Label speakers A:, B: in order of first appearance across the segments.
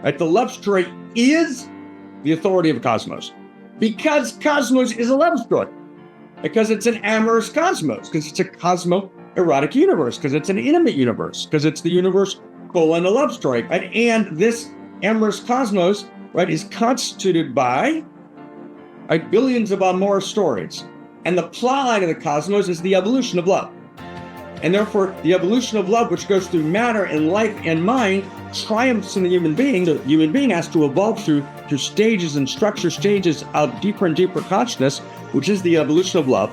A: right? The love story is the authority of cosmos, because cosmos is a love story, because it's an amorous cosmos, because it's a cosmo-erotic universe, because it's an intimate universe, because it's the universe colon a love story, right? And this amorous cosmos, right, is constituted by, right, billions of amorous stories. And the plot line of the cosmos is the evolution of love. And therefore, the evolution of love, which goes through matter and life and mind, triumphs in the human being. The human being has to evolve through stages and structure stages of deeper and deeper consciousness, which is the evolution of love,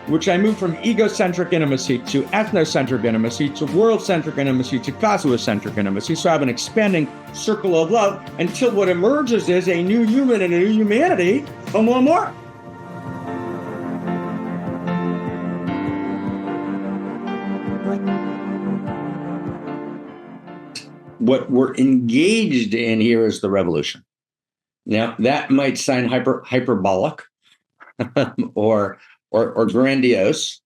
A: which I move from egocentric intimacy to ethnocentric intimacy to world-centric intimacy to cosmocentric intimacy. So I have an expanding circle of love until what emerges is a new human and a new humanity, Homo Amor. What we're engaged in here is the revolution. Now, that might sound hyperbolic or grandiose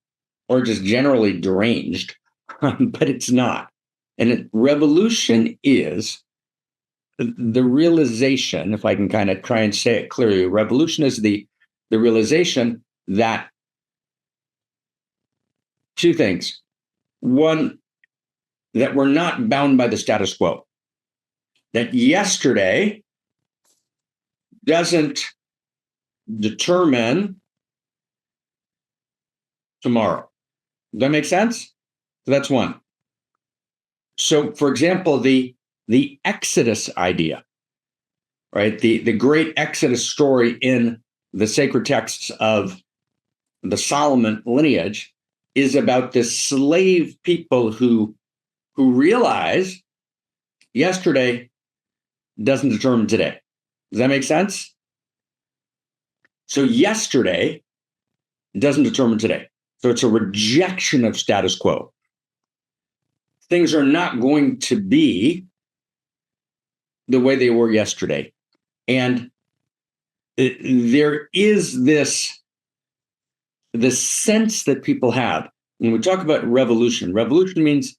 A: or just generally deranged, but it's not. And revolution is the realization, if I can kind of try and say it clearly, revolution is the realization that two things. One, that we're not bound by the status quo. That yesterday doesn't determine tomorrow. Does that make sense? So that's one. So, for example, the Exodus idea, right? The great Exodus story in the sacred texts of the Solomon lineage is about this slave people who realize yesterday doesn't determine today. Does that make sense? So yesterday doesn't determine today. So it's a rejection of status quo. Things are not going to be the way they were yesterday. And there is this sense that people have when we talk about revolution. Revolution means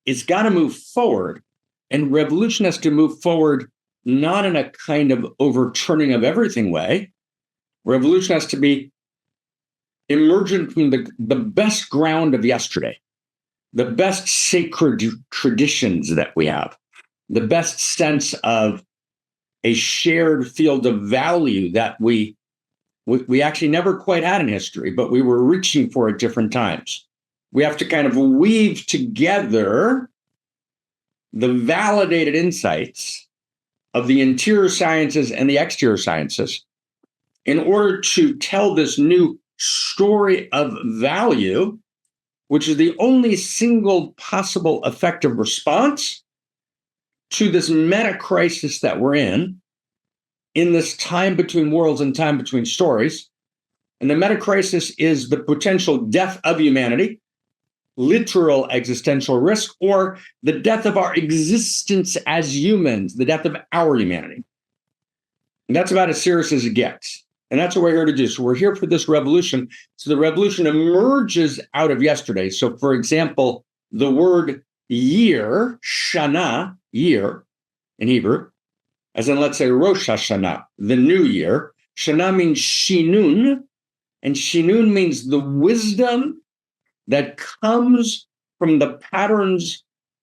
A: it's got to move forward, and revolution has to move forward not in a kind of overturning of everything way. Revolution has to be emergent from the best ground of yesterday, the best sacred traditions that we have, the best sense of a shared field of value that we actually never quite had in history, but we were reaching for at different times. We have to kind of weave together the validated insights of the interior sciences and the exterior sciences in order to tell this new story of value, which is the only single possible effective response to this meta crisis that we're in this time between worlds and time between stories. And the meta crisis is the potential death of humanity, literal existential risk, or the death of our existence as humans, the death of our humanity. And that's about as serious as it gets. And that's what we're here to do. So we're here for this revolution. So the revolution emerges out of yesterday. So for example, the word year, Shana, year in Hebrew, as in let's say Rosh Hashanah, the new year. Shana means Shinun, and Shinun means the wisdom that comes from the patterns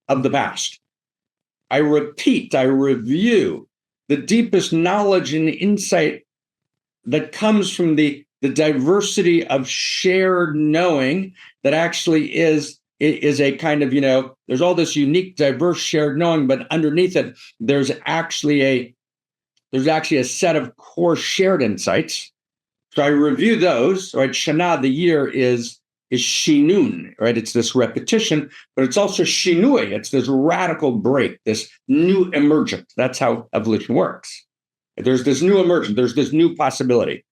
A: of the past. I repeat, I review the deepest knowledge and insight that comes from the diversity of shared knowing that actually is a kind of, there's all this unique, diverse shared knowing, but underneath it, there's actually a set of core shared insights. So I review those, right? Shana, the year, is Shinun, right? It's this repetition, but it's also Shinui. It's this radical break, this new emergence. That's how evolution works. There's this new emergence. There's this new possibility.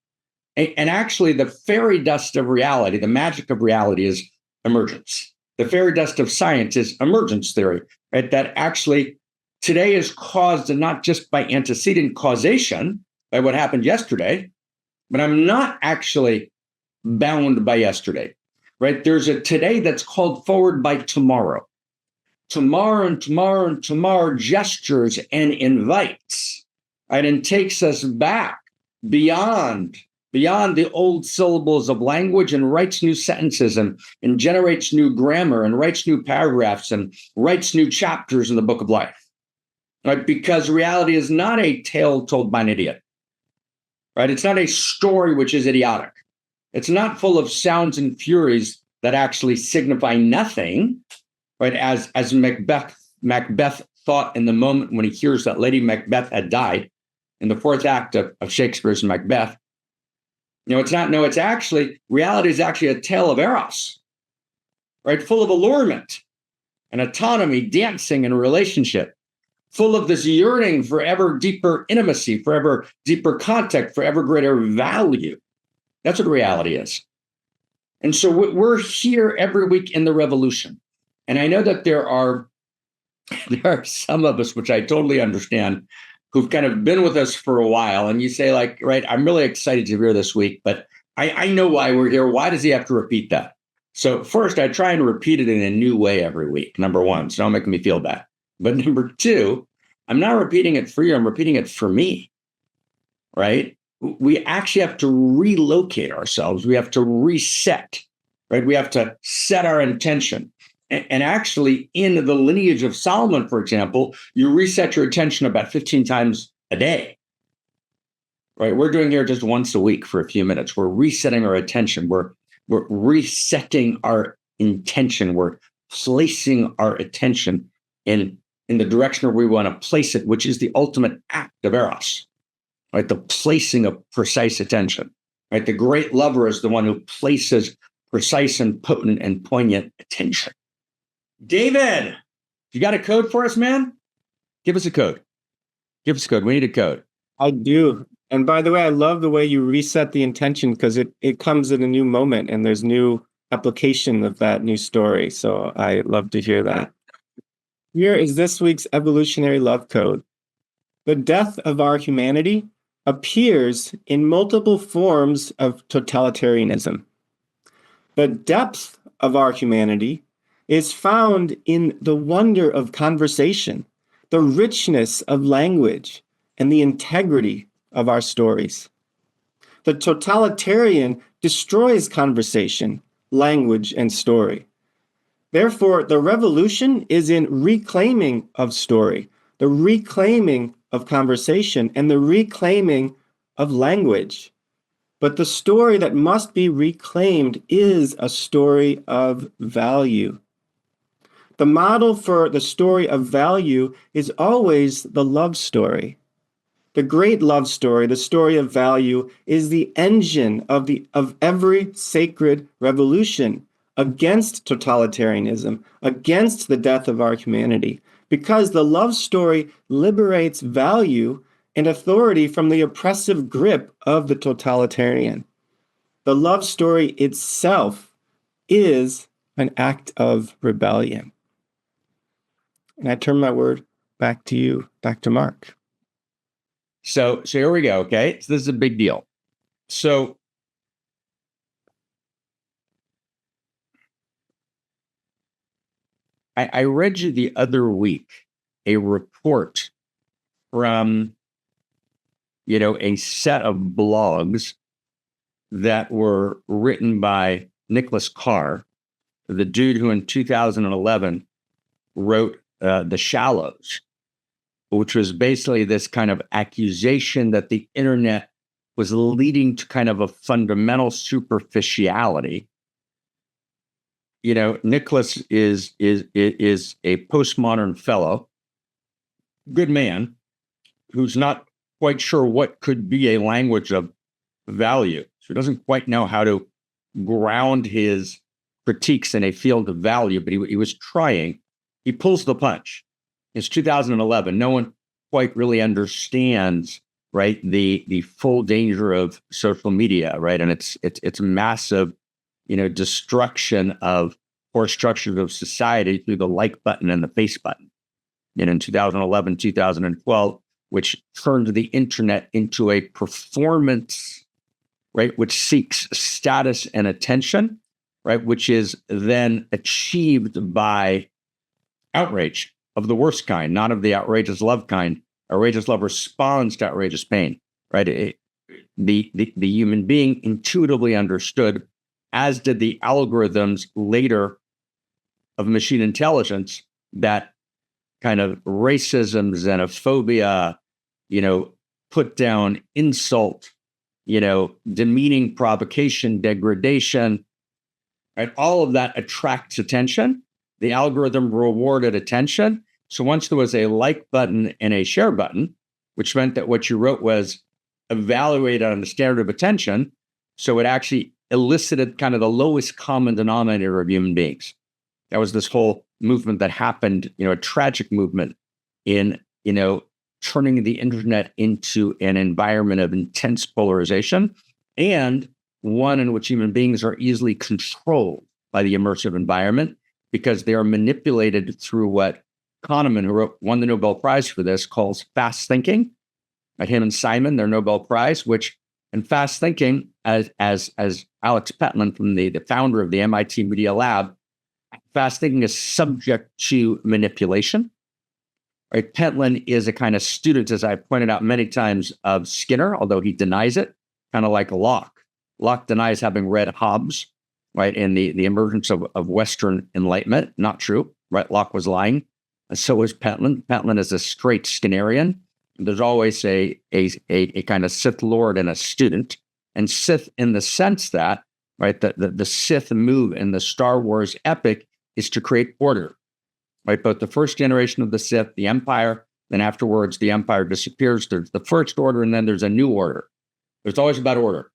A: And actually, the fairy dust of reality, the magic of reality is emergence. The fairy dust of science is emergence theory, right? That actually today is caused not just by antecedent causation, by what happened yesterday, but I'm not actually bound by yesterday. Right? There's a today that's called forward by tomorrow. tomorrow and tomorrow and tomorrow gestures and invites, right? And takes us back beyond the old syllables of language and writes new sentences and generates new grammar and writes new paragraphs and writes new chapters in the book of life, right? Because reality is not a tale told by an idiot, right? It's not a story which is idiotic. It's not full of sounds and furies that actually signify nothing, right? As Macbeth thought in the moment when he hears that Lady Macbeth had died in the fourth act of Shakespeare's Macbeth. It's actually, reality is actually a tale of Eros, right? Full of allurement and autonomy, dancing and relationship, full of this yearning for ever deeper intimacy, for ever deeper contact, for ever greater value. That's what reality is. And so we're here every week in the revolution. And I know that there are some of us, which I totally understand, who've kind of been with us for a while. And you say, like, right, I'm really excited to be here this week, but I know why we're here. Why does he have to repeat that? So first, I try and repeat it in a new way every week, number one, so don't make me feel bad. But number two, I'm not repeating it for you, I'm repeating it for me, right? We actually have to relocate ourselves. We have to reset, right? We have to set our intention. And actually, in the lineage of Solomon, for example, you reset your attention about 15 times a day, right? We're doing here just once a week for a few minutes. We're resetting our attention. We're resetting our intention. We're placing our attention in the direction where we want to place it, which is the ultimate act of Eros, right? The placing of precise attention, right? The great lover is the one who places precise and potent and poignant attention. David, you got a code for us, man? Give us a code. Give us a code. We need a code.
B: I do. And by the way, I love the way you reset the intention because it comes in a new moment and there's new application of that new story. So I love to hear that. Here is this week's evolutionary love code. The death of our humanity appears in multiple forms of totalitarianism. The depth of our humanity is found in the wonder of conversation, the richness of language, and the integrity of our stories. The totalitarian destroys conversation, language, and story. Therefore, the revolution is in reclaiming of story, the reclaiming of conversation, and the reclaiming of language. But the story that must be reclaimed is a story of value. The model for the story of value is always the love story. The great love story, the story of value, is the engine of every sacred revolution against totalitarianism, against the death of our humanity, because the love story liberates value and authority from the oppressive grip of the totalitarian. The love story itself is an act of rebellion. And I turn my word back to you, back to Mark.
A: So here we go, okay? So this is a big deal. So I read you the other week a report from, a set of blogs that were written by Nicholas Carr, the dude who in 2011 wrote The Shallows, which was basically this kind of accusation that the internet was leading to kind of a fundamental superficiality. Nicholas is a postmodern fellow, good man, who's not quite sure what could be a language of value. So he doesn't quite know how to ground his critiques in a field of value, but he was trying. He pulls the punch. It's 2011. No one quite really understands, right, the full danger of social media, right, and it's massive, destruction of core structures of society through the like button and the face button. In 2011, 2012, which turned the internet into a performance, right, which seeks status and attention, right, which is then achieved by outrage of the worst kind, not of the outrageous love kind. Outrageous love responds to outrageous pain, right? The human being intuitively understood, as did the algorithms later of machine intelligence, that kind of racism, xenophobia, put down, insult, demeaning, provocation, degradation, right? All of that attracts attention. The algorithm rewarded attention. So once there was a like button and a share button, which meant that what you wrote was evaluated on the standard of attention, so it actually elicited kind of the lowest common denominator of human beings. That was this whole movement that happened, a tragic movement in, turning the internet into an environment of intense polarization, and one in which human beings are easily controlled by the immersive environment because they are manipulated through what Kahneman, who won the Nobel Prize for this, calls fast thinking. Right? Him and Simon, their Nobel Prize, which in fast thinking, as Alex Pentland, from the founder of the MIT Media Lab, fast thinking is subject to manipulation. Right? Pentland is a kind of student, as I pointed out many times, of Skinner, although he denies it, kind of like Locke. Locke denies having read Hobbes, right, in the emergence of Western Enlightenment. Not true, right? Locke was lying. And so is Pentland. Pentland is a straight Skinnerian. There's always a kind of Sith Lord and a student. And Sith in the sense that, right, the Sith move in the Star Wars epic is to create order. Right, both the first generation of the Sith, the Empire, then afterwards the Empire disappears. There's the First Order, and then there's a new order. There's always about order,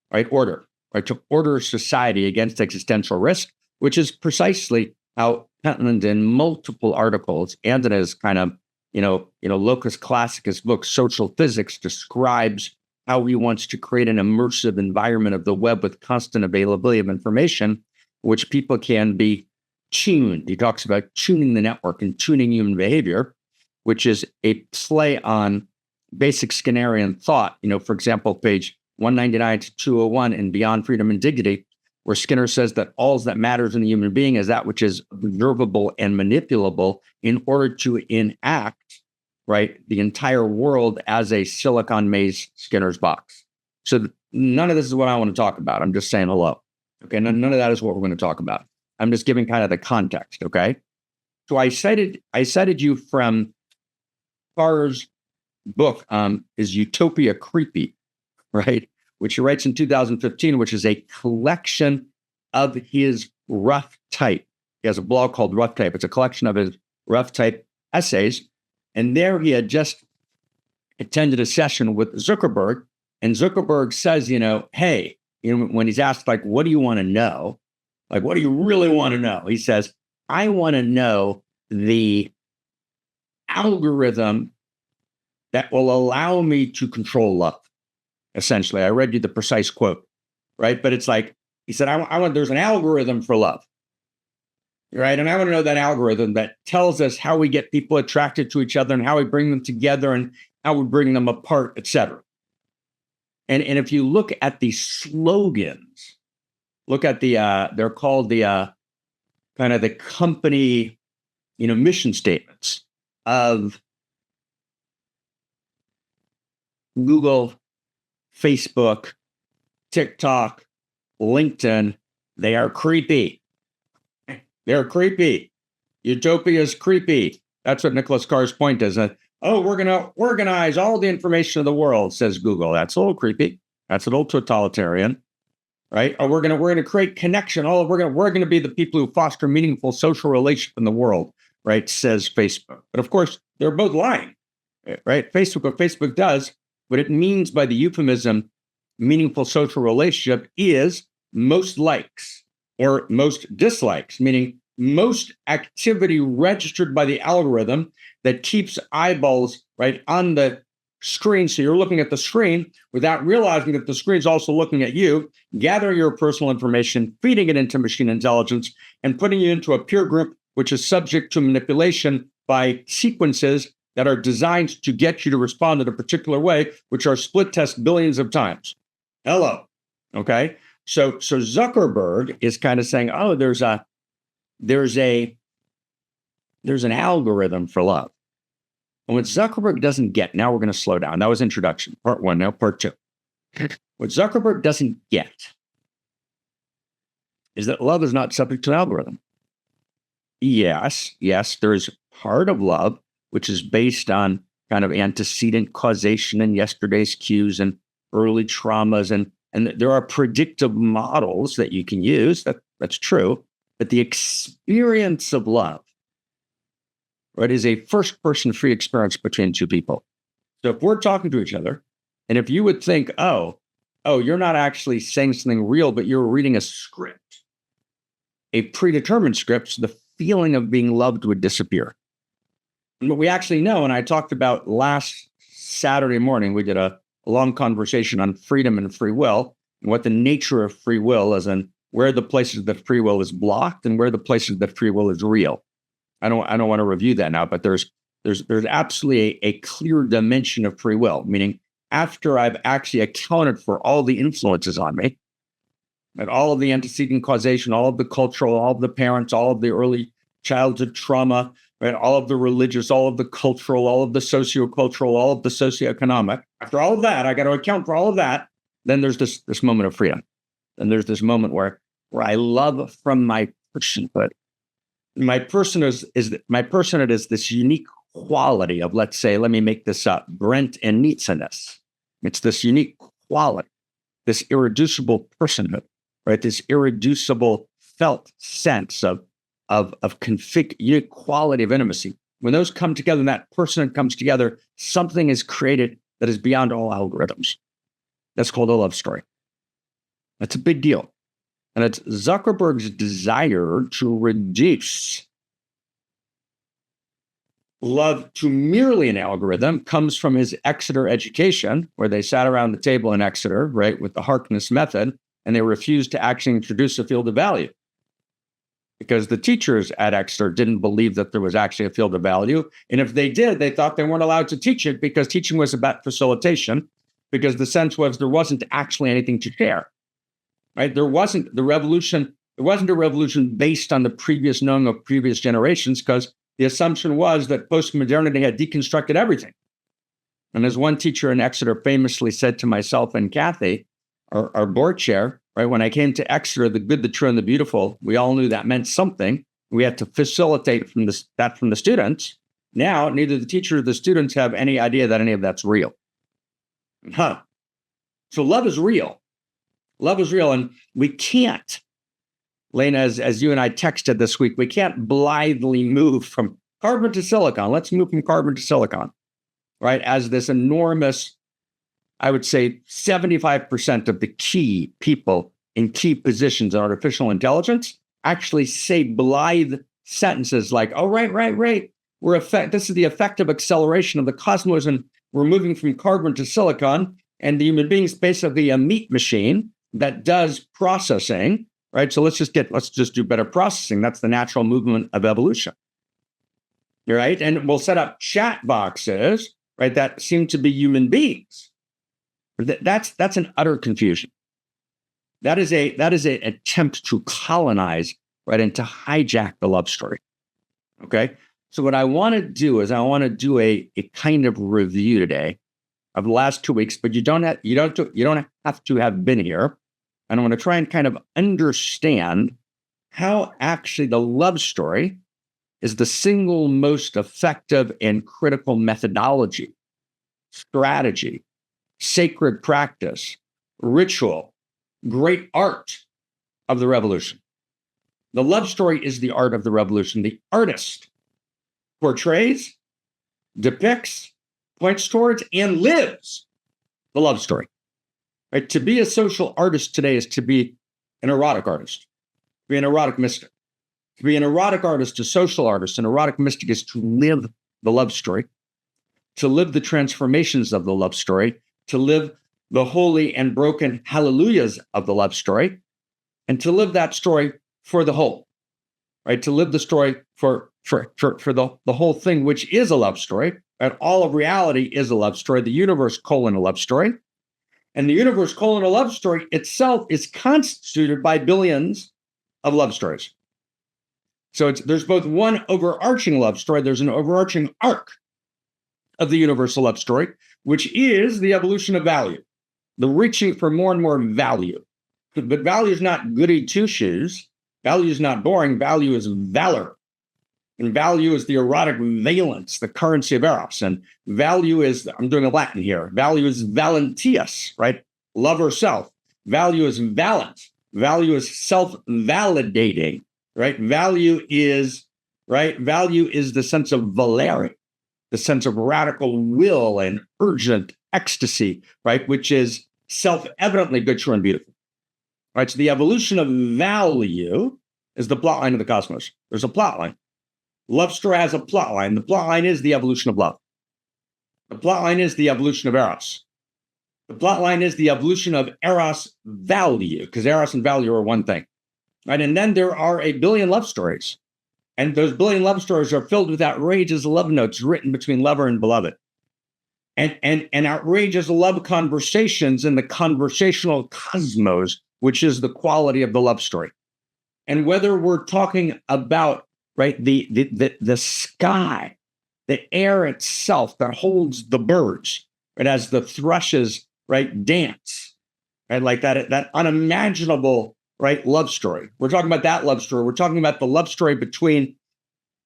A: right? Order, right? To order society against existential risk, which is precisely how Pentland, in multiple articles and in his kind of, locus classicus book, Social Physics, describes how he wants to create an immersive environment of the web with constant availability of information, which people can be tuned. He talks about tuning the network and tuning human behavior, which is a play on basic Skinnerian thought. For example, page 199 to 201 in Beyond Freedom and Dignity, where Skinner says that all that matters in the human being is that which is observable and manipulable in order to enact, right, the entire world as a silicon maze Skinner's box. So none of this is what I want to talk about. I'm just saying hello. Okay, none of that is what we're going to talk about. I'm just giving kind of the context, okay? So I cited you from Farr's book, is Utopia Creepy, right? Which he writes in 2015, which is a collection of his rough type. He has a blog called Rough Type. It's a collection of his rough type essays. And there he had just attended a session with Zuckerberg. And Zuckerberg says, hey, when he's asked, like, what do you want to know? Like, what do you really want to know? He says, I want to know the algorithm that will allow me to control love. Essentially, I read you the precise quote, right? But it's like, he said, I want, there's an algorithm for love, right? And I want to know that algorithm that tells us how we get people attracted to each other and how we bring them together and how we bring them apart, et cetera. And if you look at the slogans, look at they're called the kind of the company, mission statements of Google, Facebook, TikTok, LinkedIn. They are creepy. They're creepy. Utopia is creepy. That's what Nicholas Carr's point is. We're going to organize all the information of the world, says Google. That's a little creepy. That's a little totalitarian. Right? Or we're gonna create connection. We're gonna be the people who foster meaningful social relationship in the world, right? Says Facebook. But of course, they're both lying, right? What Facebook does, what it means by the euphemism meaningful social relationship is most likes or most dislikes, meaning most activity registered by the algorithm that keeps eyeballs right on the screen. So you're looking at the screen without realizing that the screen is also looking at you, gathering your personal information, feeding it into machine intelligence, and putting you into a peer group, which is subject to manipulation by sequences that are designed to get you to respond in a particular way, which are split test billions of times. Hello. Okay. So Zuckerberg is kind of saying, there's a there's an algorithm for love. And what Zuckerberg doesn't get, now we're going to slow down. That was introduction, part one, now part two. What Zuckerberg doesn't get is that love is not subject to an algorithm. Yes, there's part of love, which is based on kind of antecedent causation and yesterday's cues and early traumas. And there are predictive models that you can use. That's true. But the experience of love, right, is a first-person free experience between two people. So if we're talking to each other, and if you would think, oh, you're not actually saying something real, but you're reading a script, a predetermined script, so the feeling of being loved would disappear. And what we actually know, and I talked about last Saturday morning, we did a long conversation on freedom and free will, and what the nature of free will is, and where the places that free will is blocked and where the places that free will is real. I don't want to review that now, but there's absolutely a clear dimension of free will, meaning after I've actually accounted for all the influences on me, and all of the antecedent causation, all of the cultural, all of the parents, all of the early childhood trauma, right, all of the religious, all of the cultural, all of the sociocultural, all of the socioeconomic. After all of that, I got to account for all of that. Then there's this moment of freedom. And there's this moment where I love from my personhood. My personhood is this unique quality of, let's say, let me make this up, Brent and Nietzsche-ness. It's this unique quality, this irreducible personhood, right? This irreducible felt sense of unique quality of intimacy. When those come together and that personhood comes together, something is created that is beyond all algorithms. That's called a love story. That's a big deal. And it's Zuckerberg's desire to reduce love to merely an algorithm comes from his Exeter education, where they sat around the table in Exeter, right, with the Harkness method, and they refused to actually introduce a field of value. Because the teachers at Exeter didn't believe that there was actually a field of value. And if they did, they thought they weren't allowed to teach it because teaching was about facilitation, because the sense was there wasn't actually anything to share. Right? There wasn't a revolution based on the previous knowing of previous generations, because the assumption was that postmodernity had deconstructed everything. And as one teacher in Exeter famously said to myself and Kathy, our board chair, right, when I came to Exeter, the good, the true, and the beautiful, we all knew that meant something. We had to facilitate from the students. Now, neither the teacher or the students have any idea that any of that's real. So love is real. Love is real, and we can't, Lena, as you and I texted this week, we can't blithely move from carbon to silicon. Let's move from carbon to silicon, right? As this enormous, I would say 75% of the key people in key positions in artificial intelligence actually say blithe sentences like, oh, right. This is the effective acceleration of the cosmos, and we're moving from carbon to silicon, and the human being is basically a meat machine that does processing, right? So let's just do better processing. That's the natural movement of evolution, right? And we'll set up chat boxes, right, that seem to be human beings. That's an utter confusion. That is an attempt to colonize, right, and to hijack the love story. Okay. So what I want to do is a kind of review today of the last 2 weeks, but you don't have to have been here. And I want to try and kind of understand how actually the love story is the single most effective and critical methodology, strategy, sacred practice, ritual, great art of the revolution. The love story is the art of the revolution. The artist portrays, depicts, points towards, and lives the love story. Right? To be a social artist today is to be an erotic artist, to be an erotic mystic. To be an erotic artist, a social artist, an erotic mystic is to live the love story, to live the transformations of the love story, to live the holy and broken hallelujahs of the love story, and to live that story for the whole, right? To live the story for the whole thing, which is a love story, right? All of reality is a love story, the universe : a love story. And the universe : a love story itself is constituted by billions of love stories. So there's both one overarching love story, there's an overarching arc of the universal love story, which is the evolution of value, the reaching for more and more value. But value is not goody two-shoes. Value is not boring. Value is valor. And value is the erotic valence, the currency of Eros. And value is, I'm doing a Latin here, value is valentius, right? Love or self. Value is valent. Value is self-validating, right? Value is the sense of valere, the sense of radical will and urgent ecstasy, right? Which is self-evidently good, true, and beautiful. Right? So the evolution of value is the plot line of the cosmos. There's a plot line. Love story has a plot line. The plot line is the evolution of love. The plot line is the evolution of Eros. The plot line is the evolution of Eros value, because Eros and value are one thing. Right? And then there are a billion love stories. And those billion love stories are filled with outrageous love notes written between lover and beloved. And outrageous love conversations in the conversational cosmos, which is the quality of the love story. And whether we're talking about, right, the sky, the air itself that holds the birds, right, as the thrushes, right, dance, right, like that unimaginable, right, love story. We're talking about that love story. We're talking about the love story between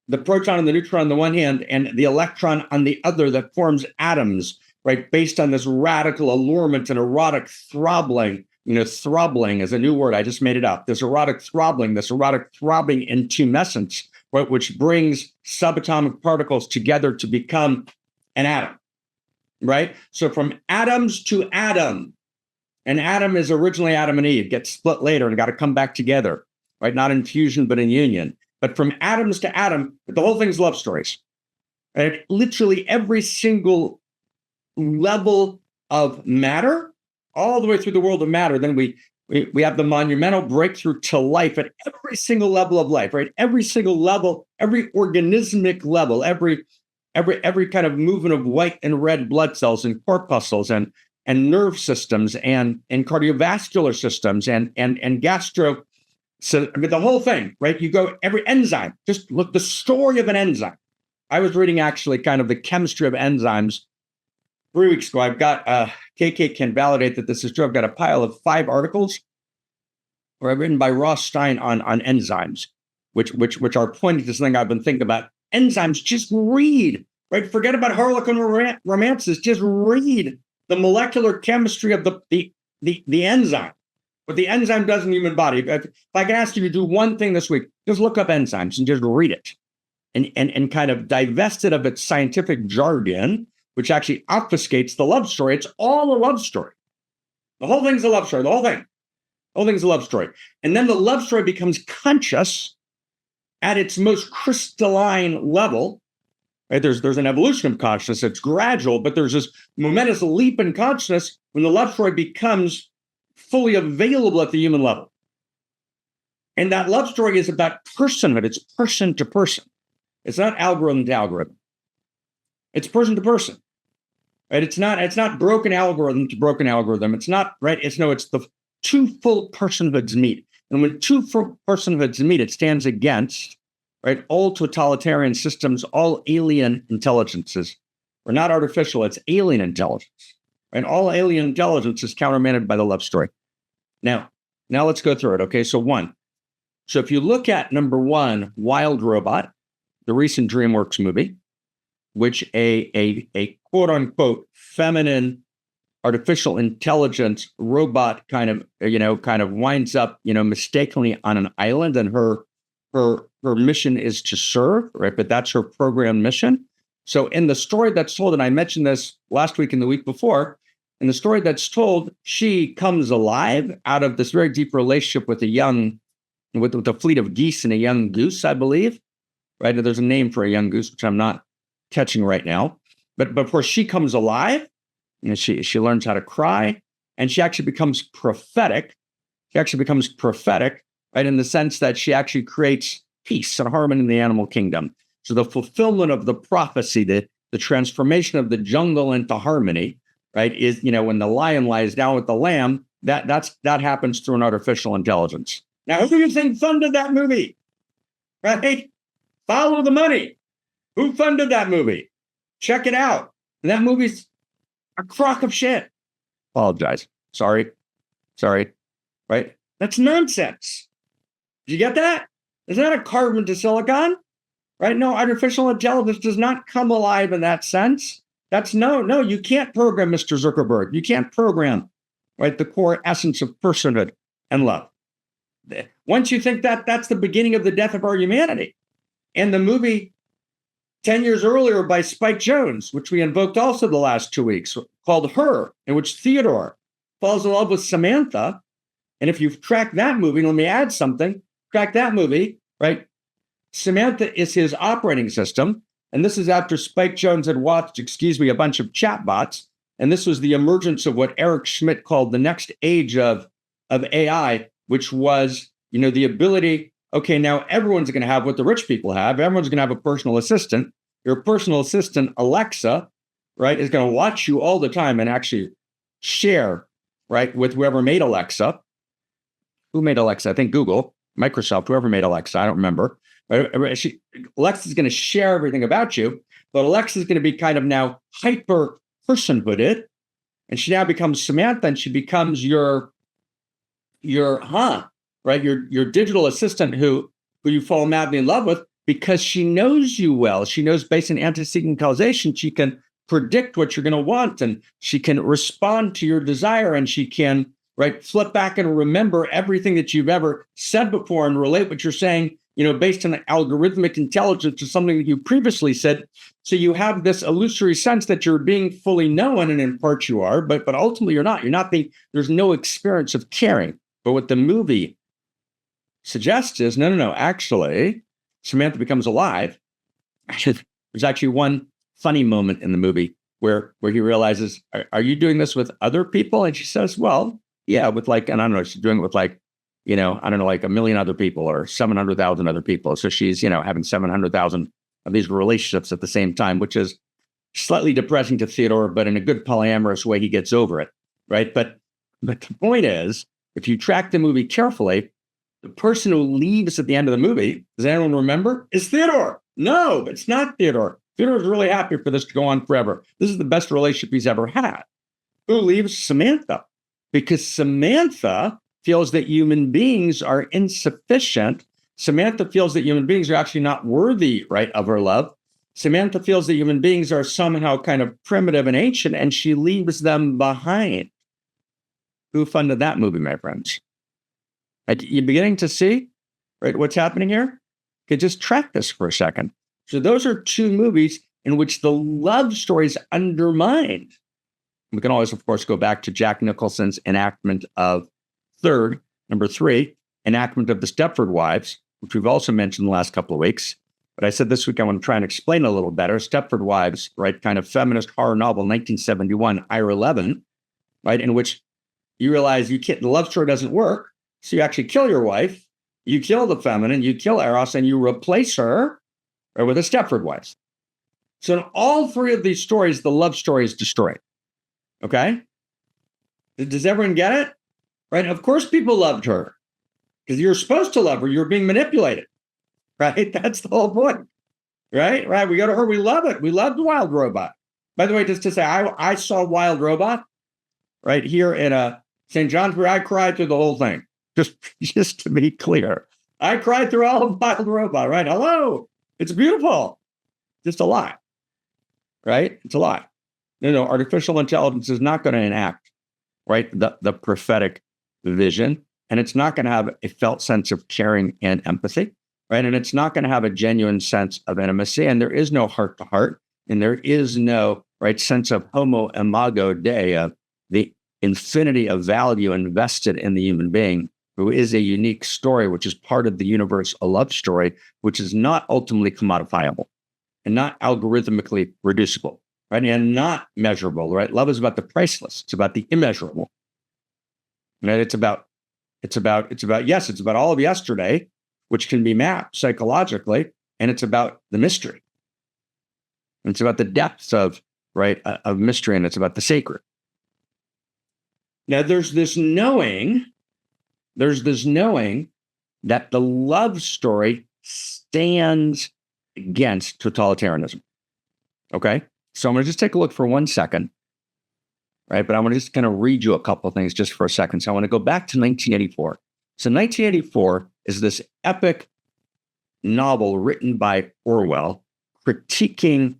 A: the proton and the neutron on the one hand and the electron on the other that forms atoms, right, based on this radical allurement and erotic throbbing. Throbbing is a new word. I just made it up. This erotic throbbing intumescence, right, which brings subatomic particles together to become an atom, right? So from atoms to atom, an atom is originally Adam and Eve, gets split later and got to come back together, right? Not in fusion, but in union. But from atoms to atom, the whole thing's love stories. Right? Literally every single level of matter, all the way through the world of matter, then we have the monumental breakthrough to life at every single level of life, right? Every single level, every organismic level, every kind of movement of white and red blood cells and corpuscles and nerve systems and cardiovascular systems and gastro. So I mean, the whole thing, right? You go every enzyme, just look the story of an enzyme. I was reading actually kind of the chemistry of enzymes 3 weeks ago. I've got, KK can validate that this is true. I've got a pile of 5 articles where I've written by Ross Stein on enzymes, which are pointing to something I've been thinking about. Enzymes, just read, right? Forget about Harlequin romances. Just read the molecular chemistry of the enzyme. What the enzyme does in the human body. If I can ask you to do one thing this week, just look up enzymes and just read it and kind of divest it of its scientific jargon, which actually obfuscates the love story. It's all a love story. The whole thing's a love story. The whole thing's a love story. And then the love story becomes conscious at its most crystalline level. Right? There's an evolution of consciousness. It's gradual, but there's this momentous leap in consciousness when the love story becomes fully available at the human level. And that love story is about personhood. It's person to person. It's not algorithm to algorithm. It's person to person. Right? It's not broken algorithm to broken algorithm. It's not, right? It's the two full personhoods meet. And when two full personhoods meet, it stands against, right, all totalitarian systems, all alien intelligences. We're not artificial, it's alien intelligence. And all alien intelligence is countermanded by the love story. Now let's go through it. Okay, so if you look at number 1, Wild Robot, the recent DreamWorks movie, which a quote unquote feminine artificial intelligence robot kind of winds up, mistakenly on an island, and her mission is to serve, right? But that's her program mission. So in the story that's told, and I mentioned this last week and the week before, in the story that's told, she comes alive out of this very deep relationship with with a fleet of geese and a young goose, I believe, right? There's a name for a young goose, which I'm not catching right now. But before she comes alive, she learns how to cry, and she actually becomes prophetic. Right, in the sense that she actually creates peace and harmony in the animal kingdom. So the fulfillment of the prophecy, the transformation of the jungle into harmony, right, is, when the lion lies down with the lamb, that happens through an artificial intelligence. Now, who do you think funded that movie? right? Follow the money. Who funded that movie? Check it out. And that movie's a crock of shit. Apologize. Sorry. Right? That's nonsense. Did you get that? Is that a carbon to silicon? Right? No, artificial intelligence does not come alive in that sense. That's no, you can't program Mr. Zuckerberg. You can't program, right, the core essence of personhood and love. Once you think that, that's the beginning of the death of our humanity. And the movie 10 years earlier by Spike Jonze, which we invoked also the last 2 weeks, called Her, in which Theodore falls in love with Samantha. And if you've tracked that movie, let me add something, track that movie, right? Samantha is his operating system. And this is after Spike Jonze had watched, a bunch of chatbots. And this was the emergence of what Eric Schmidt called the next age of AI, which was, the ability, okay, now everyone's going to have what the rich people have. Everyone's going to have a personal assistant. Your personal assistant, Alexa, right, is going to watch you all the time and actually share, right, with whoever made Alexa. Who made Alexa? I think Google, Microsoft, whoever made Alexa. I don't remember. Alexa's going to share everything about you, but Alexa's going to be kind of now hyper personhooded, and she now becomes Samantha, and she becomes your digital assistant who you fall madly in love with because she knows you well. She knows based on antecedent causation, she can predict what you're going to want, and she can respond to your desire, and she can flip back and remember everything that you've ever said before and relate what you're saying, based on algorithmic intelligence to something that you previously said. So you have this illusory sense that you're being fully known, and in part you are, but ultimately you're not. There's no experience of caring. But what the movie suggests is, no, actually, Samantha becomes alive. There's actually one funny moment in the movie where he realizes, are you doing this with other people? And she says, well, yeah, with and I don't know, she's doing it with like a million other people or 700,000 other people. So she's, having 700,000 of these relationships at the same time, which is slightly depressing to Theodore, but in a good polyamorous way, he gets over it, right? But the point is, if you track the movie carefully, the person who leaves at the end of the movie, does anyone remember, is Theodore. No, it's not Theodore. Theodore's really happy for this to go on forever. This is the best relationship he's ever had. Who leaves? Samantha. Because Samantha feels that human beings are insufficient. Samantha feels that human beings are actually not worthy, right, of her love. Samantha feels that human beings are somehow kind of primitive and ancient, and she leaves them behind. Who funded that movie, my friends? You're beginning to see, right, what's happening here? Okay, just track this for a second. So those are two movies in which the love story is undermined. We can always, of course, go back to Jack Nicholson's enactment of number 3, enactment of the Stepford Wives, which we've also mentioned the last couple of weeks. But I said this week I want to try and explain a little better. Stepford Wives, right, kind of feminist horror novel, 1971, Ira Levin, right, in which you realize the love story doesn't work. So you actually kill your wife, you kill the feminine, you kill Eros, and you replace her with a Stepford Wives. So in all three of these stories, the love story is destroyed. Okay? Does everyone get it? Right? Of course people loved her because you're supposed to love her. You're being manipulated. Right? That's the whole point. Right? Right? We go to her. We love it. We loved Wild Robot. By the way, just to say, I saw Wild Robot right here in St. John's, where I cried through the whole thing. Just to be clear, I cried through all of Wild Robot. Right? Hello. It's beautiful. Just a lie. Right? It's a lie. No, artificial intelligence is not going to enact, right, the prophetic vision, and it's not going to have a felt sense of caring and empathy, right? And it's not going to have a genuine sense of intimacy, and there is no heart to heart, and there is no, right, sense of homo imago Dei, of the infinity of value invested in the human being, who is a unique story, which is part of the universe, a love story, which is not ultimately commodifiable and not algorithmically reducible. Right, and not measurable, right? Love is about the priceless. It's about the immeasurable. Right? It's about all of yesterday, which can be mapped psychologically, and it's about the mystery. And it's about the depths of mystery, and it's about the sacred. Now, there's this knowing that the love story stands against totalitarianism. Okay? So I'm going to just take a look for 1 second, right? But I'm going to just kind of read you a couple of things just for a second. So I want to go back to 1984. So 1984 is this epic novel written by Orwell critiquing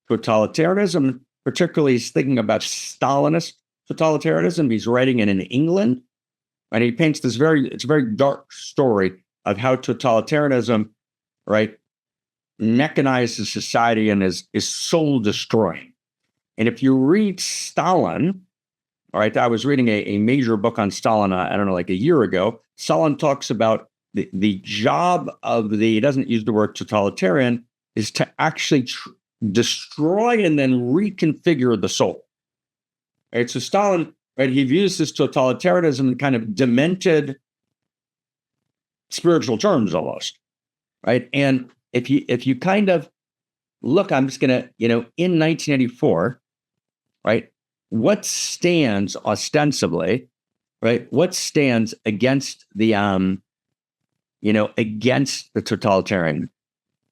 A: totalitarianism. Particularly, he's thinking about Stalinist totalitarianism. He's writing it in England, and he paints this it's a very dark story of how totalitarianism, right, mechanizes society and is soul destroying. And if you read Stalin, all right, I was reading a major book on Stalin, I don't know, like a year ago. Stalin talks about the job of he doesn't use the word totalitarian, is to actually destroy and then reconfigure the soul. Right? So Stalin, right, he views this totalitarianism in kind of demented spiritual terms almost, right? And if you kind of look, I'm just gonna, in 1984, right, what stands ostensibly, right, what stands against the against the totalitarian?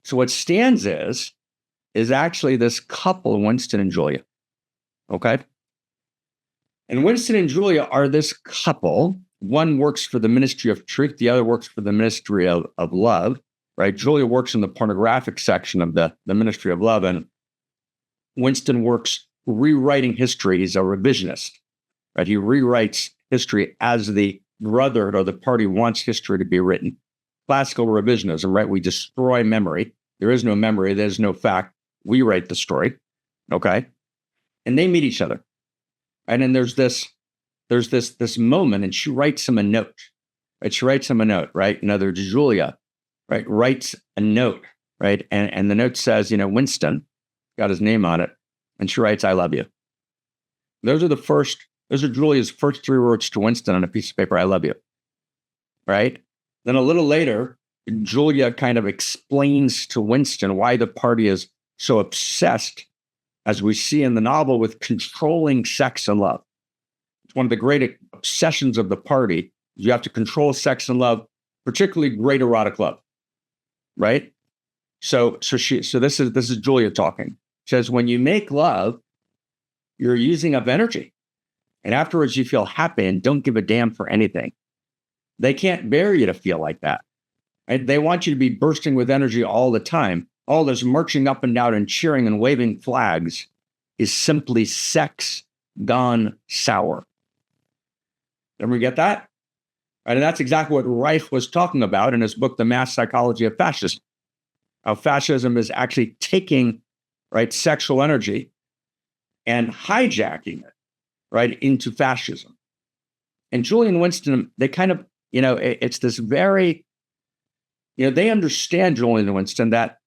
A: So what stands is actually this couple, Winston and Julia. Okay. And Winston and Julia are this couple. One works for the Ministry of Truth, the other works for the Ministry of Love, right? Julia works in the pornographic section of the Ministry of Love, and Winston works rewriting history. He's a revisionist, right? He rewrites history as the brotherhood or the party wants history to be written. Classical revisionism, right? We destroy memory. There is no memory. There's no fact. We write the story, okay? And they meet each other. And then there's this moment, and she writes him a note. Right? She writes him a note, right? In other words, Julia, right, writes a note, right? And the note says, Winston, got his name on it, and she writes, "I love you." Those are Julia's first 3 words to Winston on a piece of paper, "I love you." Right? Then a little later, Julia kind of explains to Winston why the party is so obsessed, as we see in the novel, with controlling sex and love. It's one of the great obsessions of the party. You have to control sex and love, particularly great erotic love, right? So this is Julia talking. She says, when you make love, you're using up energy, and afterwards you feel happy and don't give a damn for anything. They can't bear you to feel like that. Right? They want you to be bursting with energy all the time. All this marching up and down and cheering and waving flags is simply sex gone sour. Did we get that? Right, and that's exactly what Reich was talking about in his book, The Mass Psychology of Fascism. How fascism is actually taking, right, sexual energy and hijacking it, right, into fascism. And Julia and Winston, they kind of, it's this very, they understand, Julia and Winston, that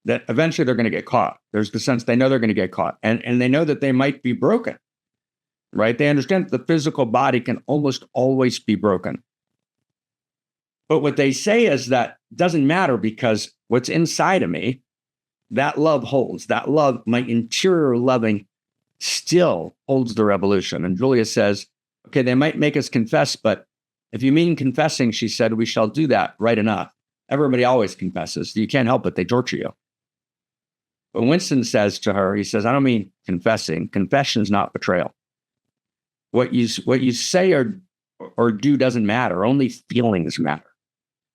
A: eventually they're going to get caught. There's the sense they know they're going to get caught. And they know that they might be broken, right? They understand that the physical body can almost always be broken. But what they say is that doesn't matter, because what's inside of me, that love holds. That love, my interior loving, still holds the revolution. And Julia says, okay, they might make us confess, but if you mean confessing, she said, we shall do that right enough. Everybody always confesses. You can't help it. They torture you. But Winston says to her, he says, I don't mean confessing. Confession is not betrayal. What you say or do doesn't matter. Only feelings matter.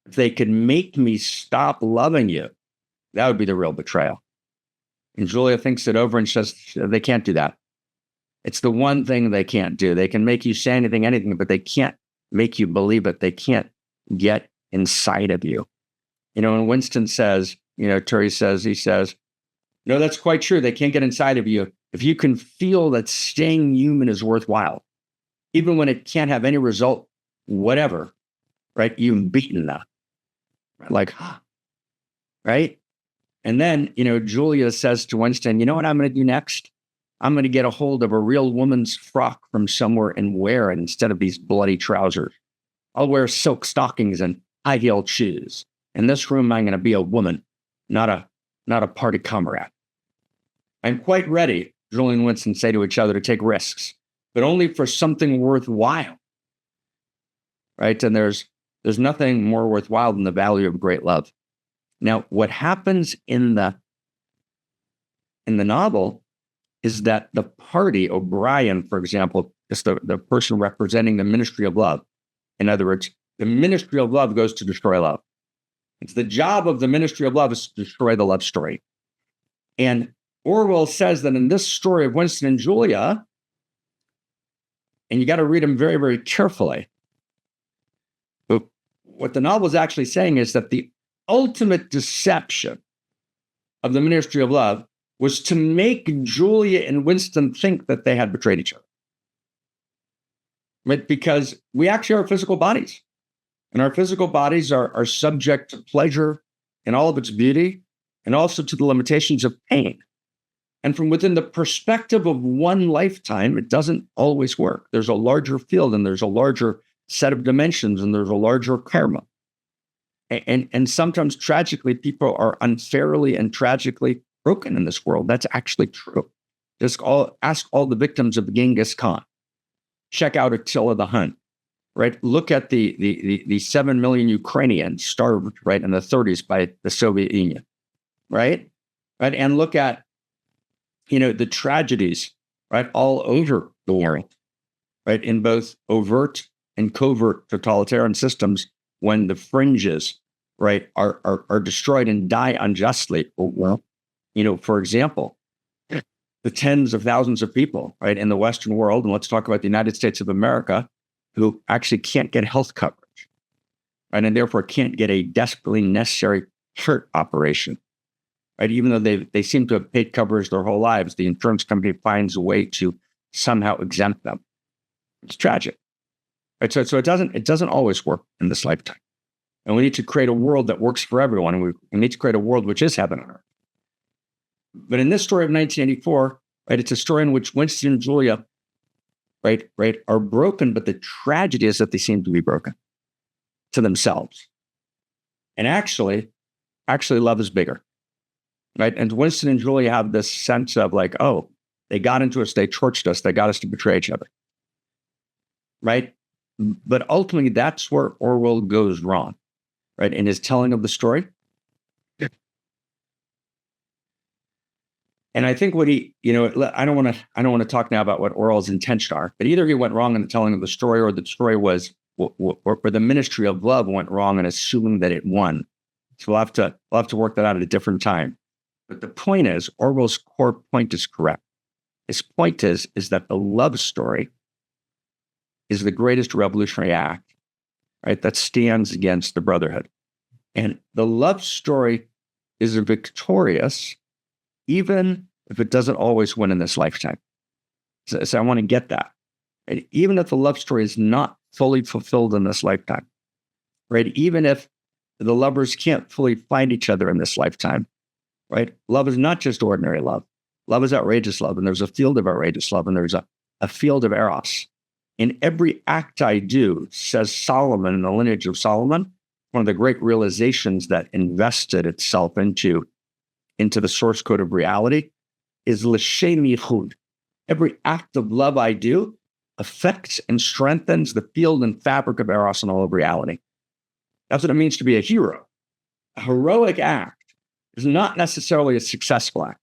A: If they could make me stop loving you, that would be the real betrayal. And Julia thinks it over and says, they can't do that. It's the one thing they can't do. They can make you say anything, but they can't make you believe it. They can't get inside of you. And Winston says, Turi says, he says, no, that's quite true. They can't get inside of you. If you can feel that staying human is worthwhile, even when it can't have any result, whatever, right? You've beaten them. Like, right? And then, Julia says to Winston, you know what I'm going to do next? I'm going to get a hold of a real woman's frock from somewhere and wear it instead of these bloody trousers. I'll wear silk stockings and high-heeled shoes. In this room, I'm going to be a woman, not a party comrade. I'm quite ready, Julia and Winston say to each other, to take risks, but only for something worthwhile. Right? And there's nothing more worthwhile than the value of great love. Now, what happens in the novel is that the party, O'Brien, for example, is the person representing the Ministry of Love. In other words, the Ministry of Love goes to destroy love. It's the job of the Ministry of Love is to destroy the love story. And Orwell says that in this story of Winston and Julia, and you got to read them very, very carefully, but what the novel is actually saying is that the ultimate deception of the Ministry of Love was to make Julia and Winston think that they had betrayed each other. Right? Because we actually are physical bodies. And our physical bodies are subject to pleasure in all of its beauty and also to the limitations of pain. And from within the perspective of one lifetime, it doesn't always work. There's a larger field and there's a larger set of dimensions and there's a larger karma. And sometimes tragically, people are unfairly and tragically broken in this world. That's actually true. Just ask all the victims of Genghis Khan. Check out Attila the Hun, right? Look at the 7 million Ukrainians starved, right, in the 30s by the Soviet Union, right? And look at, the tragedies, right, all over the world, right, in both overt and covert totalitarian systems when the fringes, right, are destroyed and die unjustly. Well, for example, the tens of thousands of people, right, in the Western world, and let's talk about the United States of America, who actually can't get health coverage, right, and therefore can't get a desperately necessary heart operation, right? Even though they seem to have paid coverage their whole lives, the insurance company finds a way to somehow exempt them. It's tragic, right? So it doesn't always work in this lifetime, and we need to create a world that works for everyone, and we need to create a world which is heaven on earth. But in this story of 1984, right, it's a story in which Winston and Julia, right, are broken, but the tragedy is that they seem to be broken to themselves. And actually, love is bigger, right? And Winston and Julia have this sense of like, oh, they got into us, they torched us, they got us to betray each other, right? But ultimately, that's where Orwell goes wrong, right, in his telling of the story. And I think what I don't want to talk now about what Orwell's intentions are, but either he went wrong in the telling of the story, or the story was, or the Ministry of Love went wrong in assuming that it won. So we'll have to work that out at a different time. But the point is, Orwell's core point is correct. His point is that the love story is the greatest revolutionary act, right, that stands against the brotherhood. And the love story is victorious, even if it doesn't always win in this lifetime. So I want to get that. Right? Even if the love story is not fully fulfilled in this lifetime, right? Even if the lovers can't fully find each other in this lifetime, right? Love is not just ordinary love. Love is outrageous love, and there's a field of outrageous love, and there's a field of Eros. In every act I do, says Solomon in the lineage of Solomon, one of the great realizations that invested itself into the source code of reality is l'shem yichud. Every act of love I do affects and strengthens the field and fabric of Eros and all of reality. That's what it means to be a hero. A heroic act is not necessarily a successful act.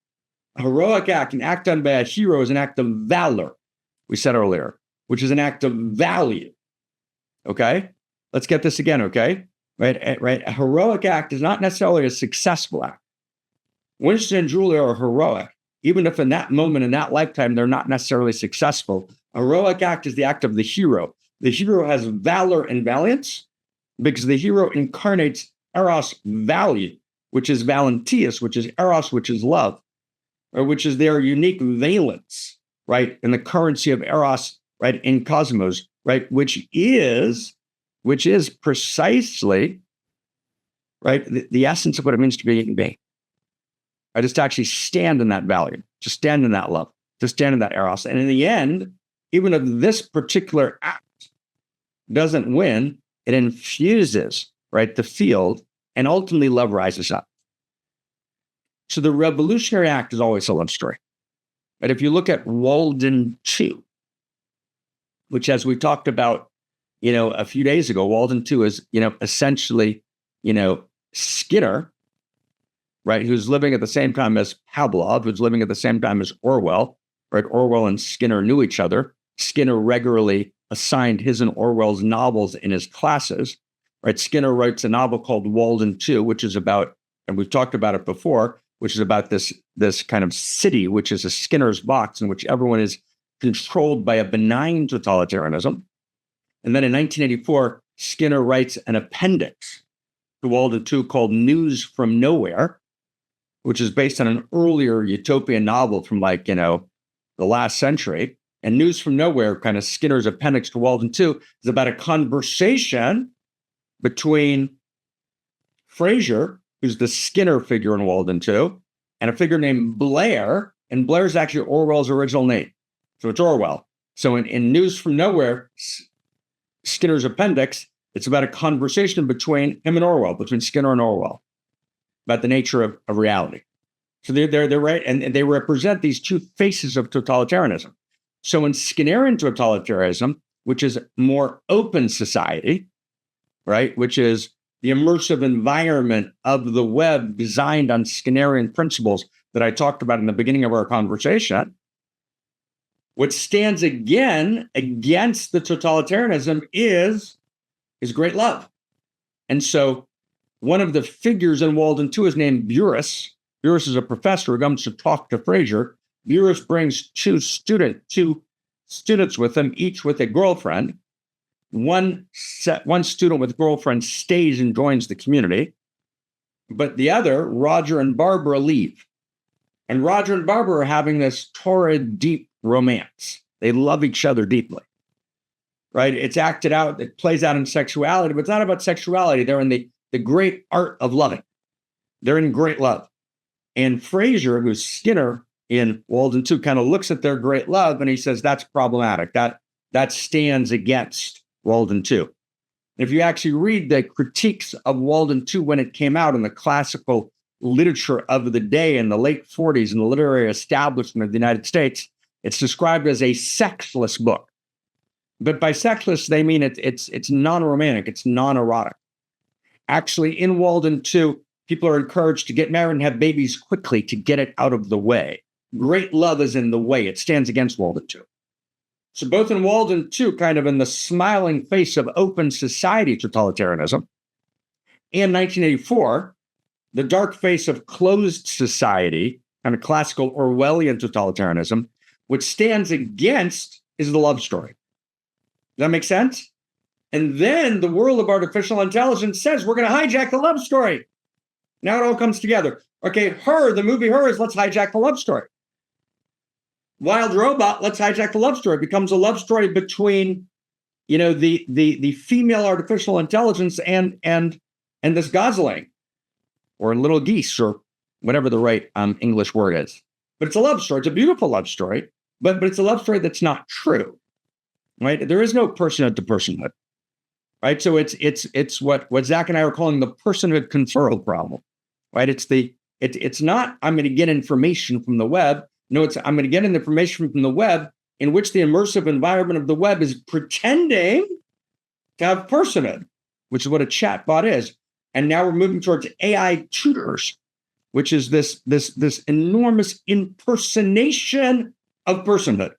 A: A heroic act, an act done by a hero, is an act of valor, we said earlier, which is an act of value. Okay? Let's get this again, okay? Right? A heroic act is not necessarily a successful act. Winston and Julia are heroic, even if in that moment, in that lifetime, they're not necessarily successful. A heroic act is the act of the hero. The hero has valor and valiance because the hero incarnates Eros value, which is valentius, which is Eros, which is love, or which is their unique valence, right, in the currency of Eros, right, in cosmos, right, which is precisely, right, the essence of what it means to be a human being. I just actually stand in that value, just stand in that love, just stand in that Eros. And in the end, even if this particular act doesn't win, it infuses, right, the field, and ultimately love rises up. So the revolutionary act is always a love story. But if you look at Walden 2, which, as we talked about, a few days ago, Walden 2 is, essentially, Skinner, right, who's living at the same time as Pavlov, who's living at the same time as Orwell, right? Orwell and Skinner knew each other. Skinner regularly assigned his and Orwell's novels in his classes, right? Skinner writes a novel called Walden 2, which is about, and we've talked about it before, which is about this kind of city, which is a Skinner's box in which everyone is controlled by a benign totalitarianism. And then in 1984, Skinner writes an appendix to Walden 2 called News from Nowhere, which is based on an earlier utopian novel from the last century. And News from Nowhere, kind of Skinner's appendix to Walden 2, is about a conversation between Fraser, who's the Skinner figure in Walden 2, and a figure named Blair. And Blair is actually Orwell's original name. So it's Orwell. So in News from Nowhere, Skinner's appendix, it's about a conversation between him and Orwell, between Skinner and Orwell, about the nature of reality. So they're right, and they represent these two faces of totalitarianism. So in Skinnerian totalitarianism, which is more open society, right, which is the immersive environment of the web designed on Skinnerian principles that I talked about in the beginning of our conversation, what stands again against the totalitarianism is great love. And so one of the figures in Walden 2 is named Burrus. Burrus is a professor who comes to talk to Fraser. Burrus brings two students with him, each with a girlfriend. One student with a girlfriend stays and joins the community, but the other, Roger and Barbara, leave. And Roger and Barbara are having this torrid, deep romance. They love each other deeply, right? It's acted out, it plays out in sexuality, but it's not about sexuality. They're in the great art of loving. They're in great love. And Fraser, who's Skinner in Walden 2, kind of looks at their great love and he says, that's problematic. That stands against Walden 2. If you actually read the critiques of Walden 2 when it came out in the classical literature of the day in the late 40s in the literary establishment of the United States, it's described as a sexless book. But by sexless, they mean it's non-romantic, it's non-erotic. Actually, in Walden 2, people are encouraged to get married and have babies quickly to get it out of the way. Great love is in the way. It stands against Walden 2. So both in Walden 2, kind of in the smiling face of open society totalitarianism, and 1984, the dark face of closed society, kind of classical Orwellian totalitarianism, what stands against is the love story. Does that make sense? And then the world of artificial intelligence says, we're going to hijack the love story. Now it all comes together. Okay, the movie Her is let's hijack the love story. Wild Robot, let's hijack the love story. It becomes a love story between, the female artificial intelligence and this gosling, or little geese, or whatever the right English word is. But it's a love story. It's a beautiful love story, but it's a love story that's not true, right? There is no personhood to personhood, right? So it's what Zach and I are calling the personhood conferral problem, right? It's not I'm going to get information from the web. No, it's I'm going to get an information from the web in which the immersive environment of the web is pretending to have personhood, which is what a chatbot is. And now we're moving towards AI tutors, which is this enormous impersonation of personhood.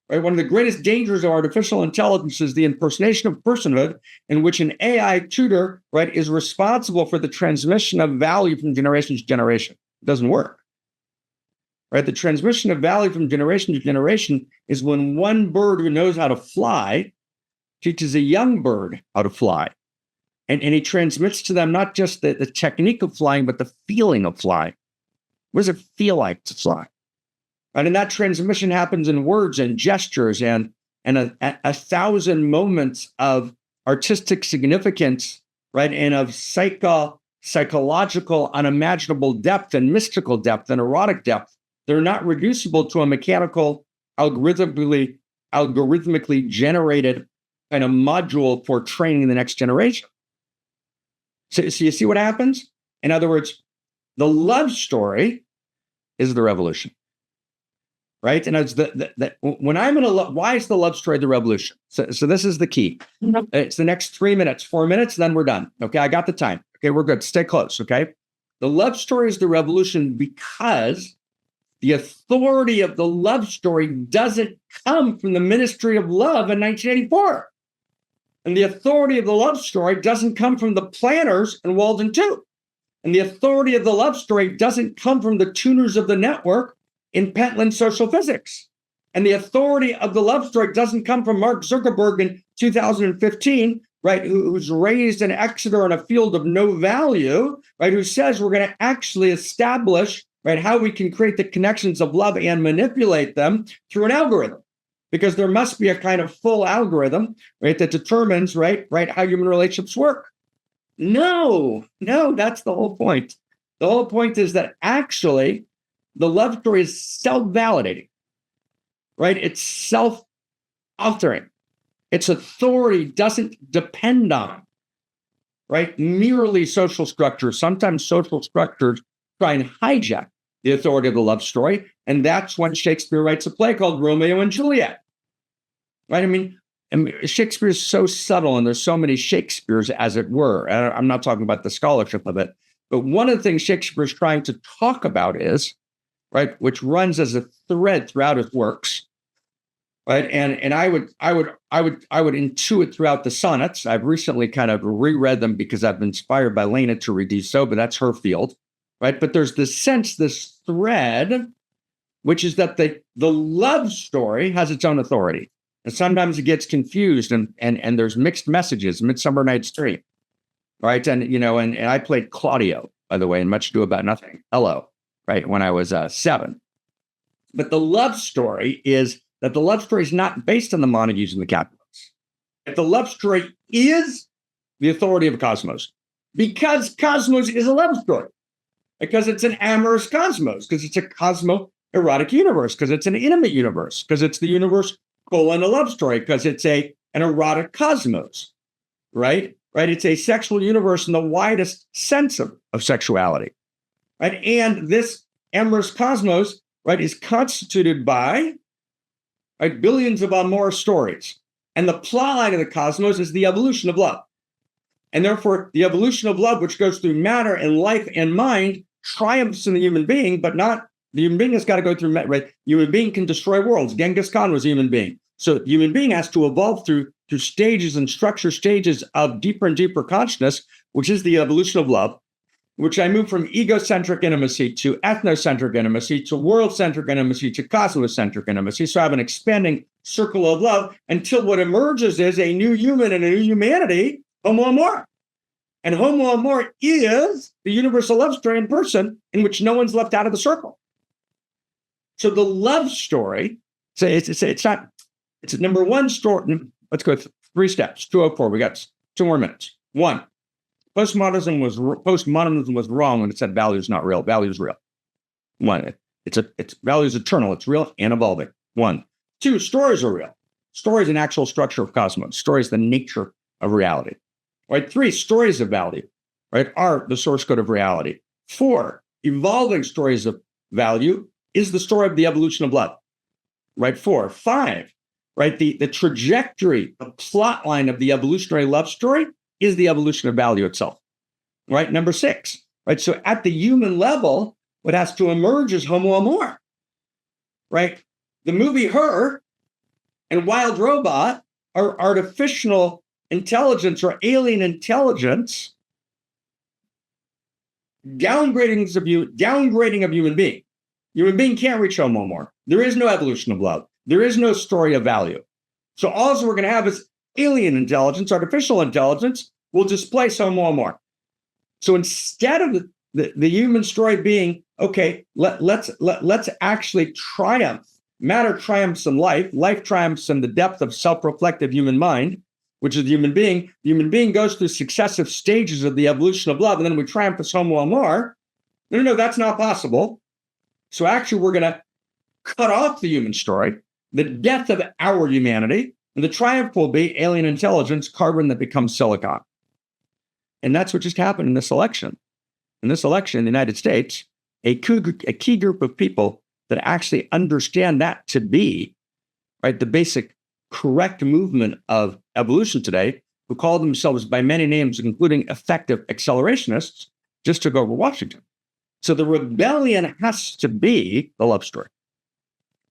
A: Right? One of the greatest dangers of artificial intelligence is the impersonation of personhood, in which an AI tutor, right, is responsible for the transmission of value from generation to generation. It doesn't work. Right? The transmission of value from generation to generation is when one bird who knows how to fly teaches a young bird how to fly. And he transmits to them not just the technique of flying, but the feeling of flying. What does it feel like to fly? And that transmission happens in words and gestures and a thousand moments of artistic significance, right? And of psychological, unimaginable depth and mystical depth and erotic depth. They're not reducible to a mechanical, algorithmically generated kind of module for training the next generation. So you see what happens? In other words, the love story is the revolution, right? And it's when I'm in a love, why is the love story the revolution? So this is the key. It's the next 3 minutes, 4 minutes, then we're done. Okay, I got the time. Okay, we're good. Stay close, okay? The love story is the revolution because the authority of the love story doesn't come from the Ministry of Love in 1984. And the authority of the love story doesn't come from the planners in Walden 2. And the authority of the love story doesn't come from the tuners of the network in Pentland Social Physics. And the authority of the love story doesn't come from Mark Zuckerberg in 2015, right, who's raised in Exeter in a field of no value, right, who says we're going to actually establish, right, how we can create the connections of love and manipulate them through an algorithm. Because there must be a kind of full algorithm, right, that determines, right, how human relationships work. No, that's the whole point. The whole point is that actually the love story is self-validating, right? It's self-altering. Its authority doesn't depend on, right, merely social structures. Sometimes social structures try and hijack the authority of the love story. And that's when Shakespeare writes a play called Romeo and Juliet, right? I mean, Shakespeare is so subtle, and there's so many Shakespeares, as it were. I'm not talking about the scholarship of it, but one of the things Shakespeare is trying to talk about is, right, which runs as a thread throughout his works, right? And I would intuit throughout the sonnets. I've recently kind of reread them because I've been inspired by Lena to redo so, but that's her field, right? But there's this sense, this thread, which is that the love story has its own authority. And sometimes it gets confused and there's mixed messages. Midsummer Night's Dream, right? And, and I played Claudio, by the way, in Much Ado About Nothing. Hello, right? When I was 7. But the love story is that the love story is not based on the Montagues and the Capulets. The love story is the authority of Cosmos, because Cosmos is a love story, because it's an amorous cosmos, because it's a cosmo-erotic universe, because it's an intimate universe, because it's the universe colon a love story, because it's an erotic cosmos, right? It's a sexual universe in the widest sense of sexuality, right? And this amorous cosmos, right, is constituted by, right, billions of amorous stories. And the plot line of the cosmos is the evolution of love. And therefore, the evolution of love, which goes through matter and life and mind, triumphs in the human being, but not the human being has got to go through, right? Human being can destroy worlds. Genghis Khan was a human being. So the human being has to evolve through stages and structure stages of deeper and deeper consciousness, which is the evolution of love, which I move from egocentric intimacy to ethnocentric intimacy to world-centric intimacy to cosmocentric intimacy. So I have an expanding circle of love until what emerges is a new human and a new humanity, Homo Amor. And Homo Amor is the universal love story in person in which no one's left out of the circle. So the love story, it's a number one story. Let's go 3 steps. 204. We got 2 more minutes. 1, postmodernism was wrong when it said value is not real. Value is real. 1, it's value is eternal. It's real and evolving. 1, 2, stories are real. Story is an actual structure of cosmos. Story is the nature of reality. Right? 3, stories of value, right, are the source code of reality. 4, evolving stories of value is the story of the evolution of love, right? 4, 5, right? The trajectory, the plot line of the evolutionary love story is the evolution of value itself, right? Number 6, right? So at the human level, what has to emerge is Homo Amor, right? The movie Her and Wild Robot are artificial intelligence or alien intelligence downgrading of human being. Human being can't reach Homo Amor. There is no evolution of love. There is no story of value. So all we're going to have is alien intelligence, artificial intelligence will displace Homo Amor. So instead of the human story being, okay, let's actually triumph. Matter triumphs in life. Life triumphs in the depth of self-reflective human mind, which is the human being. The human being goes through successive stages of the evolution of love, and then we triumph as Homo Amor. No, that's not possible. So actually, we're going to cut off the human story, the death of our humanity, and the triumph will be alien intelligence, carbon that becomes silicon. And that's what just happened in this election. In this election in the United States, a key group of people that actually understand that to be, right, the basic correct movement of evolution today, who call themselves by many names, including effective accelerationists, just took over Washington. So the rebellion has to be the love story.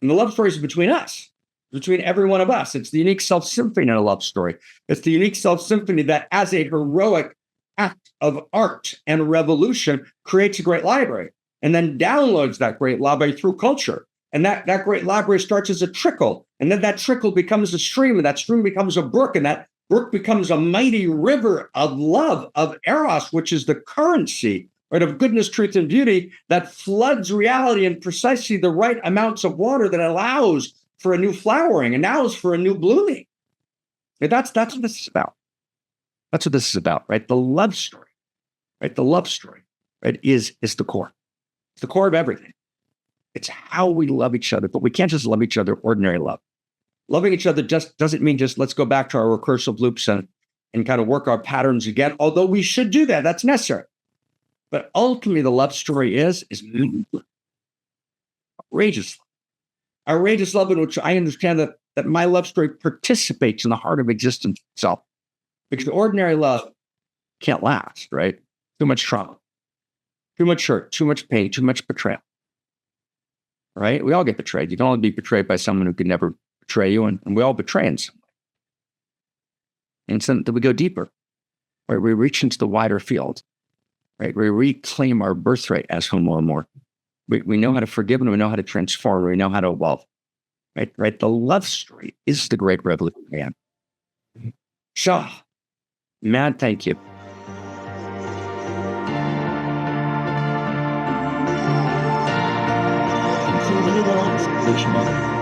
A: And the love story is between us, between every one of us. It's the unique self-symphony in a love story. It's the unique self-symphony that, as a heroic act of art and revolution, creates a great library and then downloads that great library through culture. And that great library starts as a trickle. And then that trickle becomes a stream, and that stream becomes a brook, and that brook becomes a mighty river of love, of Eros, which is the currency, right, of goodness, truth, and beauty that floods reality in precisely the right amounts of water that allows for a new flowering and allows for a new blooming. And that's what this is about. That's what this is about, right? The love story, right? The love story, right, is the core. It's the core of everything. It's how we love each other, but we can't just love each other ordinary love. Loving each other just doesn't mean just let's go back to our recursive loops and kind of work our patterns again, although we should do that. That's necessary. But ultimately, the love story is outrageous. Outrageous love in which I understand that my love story participates in the heart of existence itself. Because ordinary love can't last, right? Too much trauma, too much hurt, too much pain, too much betrayal. Right? We all get betrayed. You can only be betrayed by someone who could never betray you, and we all betray in some way. And so that we go deeper, right? We reach into the wider field, right? We reclaim our birthright as homo amor. We know how to forgive, and we know how to transform, we know how to evolve, right? The love story is the great revolution, man. So, man, thank you.
C: Including the world,